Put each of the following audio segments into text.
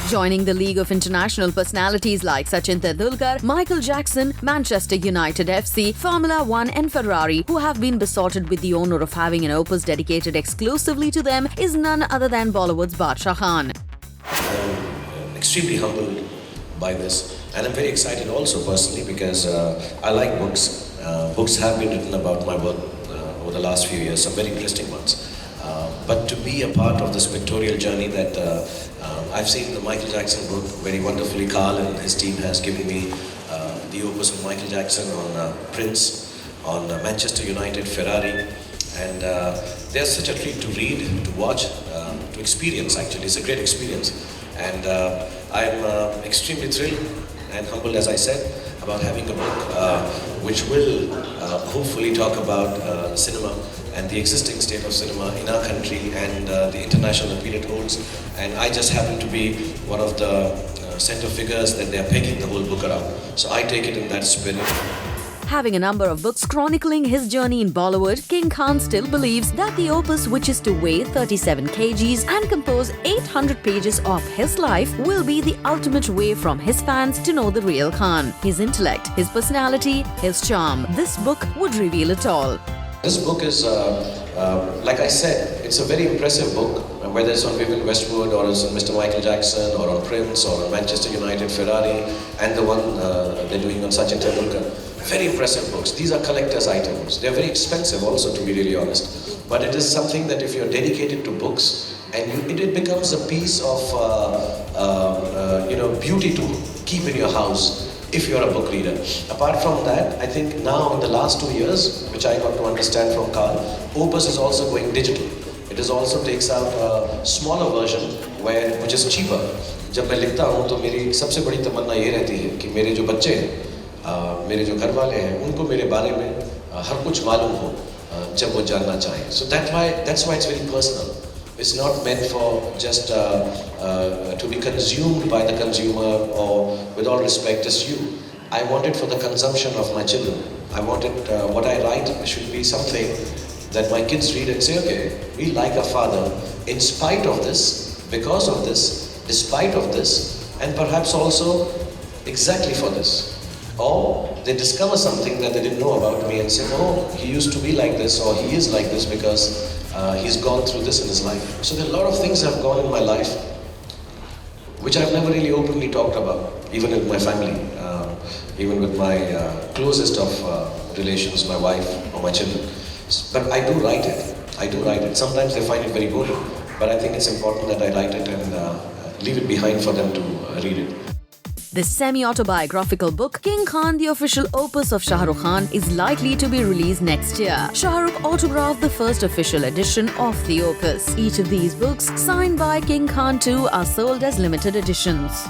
joining the league of international personalities like Sachin Tendulkar, Michael Jackson, Manchester United FC, Formula One and Ferrari, who have been besotted with the honor of having an opus dedicated exclusively to them, is none other than Bollywood's Badshah Khan. I'm extremely humbled by this, and I'm very excited also personally because I like books. Books have been written about my work over the last few years, some very interesting ones. But to be a part of this pictorial journey that I've seen the Michael Jackson book very wonderfully. Carl and his team has given me the opus of Michael Jackson on Prince, on Manchester United, Ferrari, and they're such a treat to read, to watch, to experience actually. It's a great experience, and I'm extremely thrilled and humbled, as I said, about having a book which will hopefully talk about cinema and the existing state of cinema in our country and the international appeal it holds. And I just happen to be one of the center figures that they are pegging the whole book around. So I take it in that spirit. Having a number of books chronicling his journey in Bollywood, King Khan still believes that the opus, which is to weigh 37 kgs and compose 800 pages of his life, will be the ultimate way from his fans to know the real Khan, his intellect, his personality, his charm. This book would reveal it all. This book is, like I said, it's a very impressive book, whether it's on Vivienne Westwood or it's on Mr. Michael Jackson or on Prince or on Manchester United, Ferrari, and the one they're doing on Sachin Tendulkar. Very impressive books. These are collector's items. They're very expensive also, to be really honest. But it is something that if you're dedicated to books, and it becomes a piece of beauty to keep in your house if you're a book reader. Apart from that, I think now in the last 2 years, which I got to understand from Carl, Opus is also going digital. It is also takes out a smaller version which is cheaper. जब मैं लिखता हूँ तो मेरी सबसे बड़ी तमन्ना ये रहती है कि मेरे जो बच्चे हैं, मेरे जो घर वाले हैं, उनको मेरे बारे में हर कुछ मालूम हो जब वो जानना चाहें. So that's why it's very personal. It's not meant for just to be consumed by the consumer or, with all respect, just you. I want it for the consumption of my children. I want it, what I write should be something that my kids read and say, okay, we like our father in spite of this, because of this, despite of this, and perhaps also exactly for this. Or they discover something that they didn't know about me and say, oh, he used to be like this, or he is like this because he's gone through this in his life. So there are a lot of things that have gone in my life which I've never really openly talked about, even with my family, even with my closest of relations, my wife or my children. But I do write it. I do write it. Sometimes they find it very boring, but I think it's important that I write it and leave it behind for them to read it. This semi-autobiographical book, King Khan, the official opus of Shah Rukh Khan, is likely to be released next year. Shah Rukh autographed the first official edition of the opus. Each of these books, signed by King Khan too, are sold as limited editions.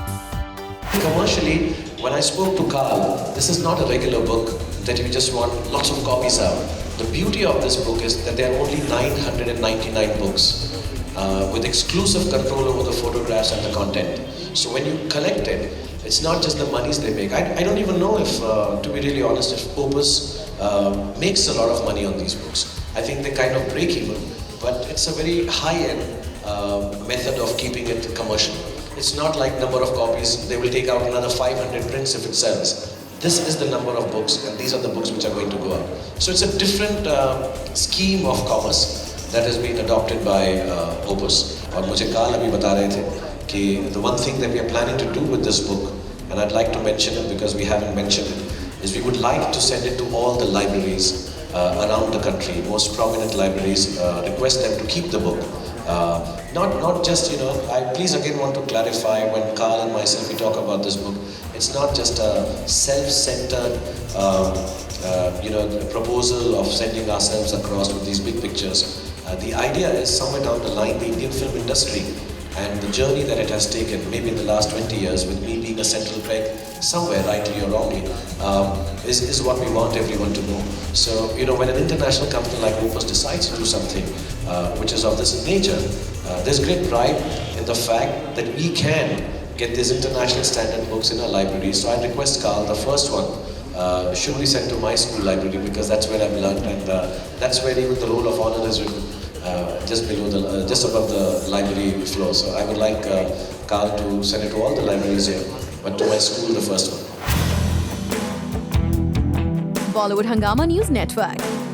Commercially, when I spoke to Carl, this is not a regular book that you just want lots of copies out. The beauty of this book is that there are only 999 books with exclusive control over the photographs and the content. So when you collect it, it's not just the monies they make. I don't even know if, to be really honest, if Opus makes a lot of money on these books. I think they kind of break even, but it's a very high-end method of keeping it commercial. It's not like number of copies. They will take out another 500 prints if it sells. This is the number of books, and these are the books which are going to go out. So it's a different scheme of commerce that has been adopted by Opus. और मुझे Carl अभी बता रहे थे कि the one thing that we are planning to do with this book, and I'd like to mention it because we haven't mentioned it, is we would like to send it to all the libraries around the country, most prominent libraries, request them to keep the book. Not just, I please again want to clarify, when Carl and myself, we talk about this book, it's not just a self-centered, proposal of sending ourselves across with these big pictures. The idea is somewhere down the line, the Indian film industry and the journey that it has taken, maybe in the last 20 years, with me being a central peg, somewhere, rightly or wrongly, is what we want everyone to know. So, when an international company like Opus decides to do something which is of this nature, there's great pride in the fact that we can get these international standard books in our library. So I request Carl, the first one should be sent to my school library because that's where I've learned, and that's where even the roll of honor is written. Just above the library floor. So I would like Carl to send it to all the libraries here, but to my school, the first one. Bollywood Hungama News Network.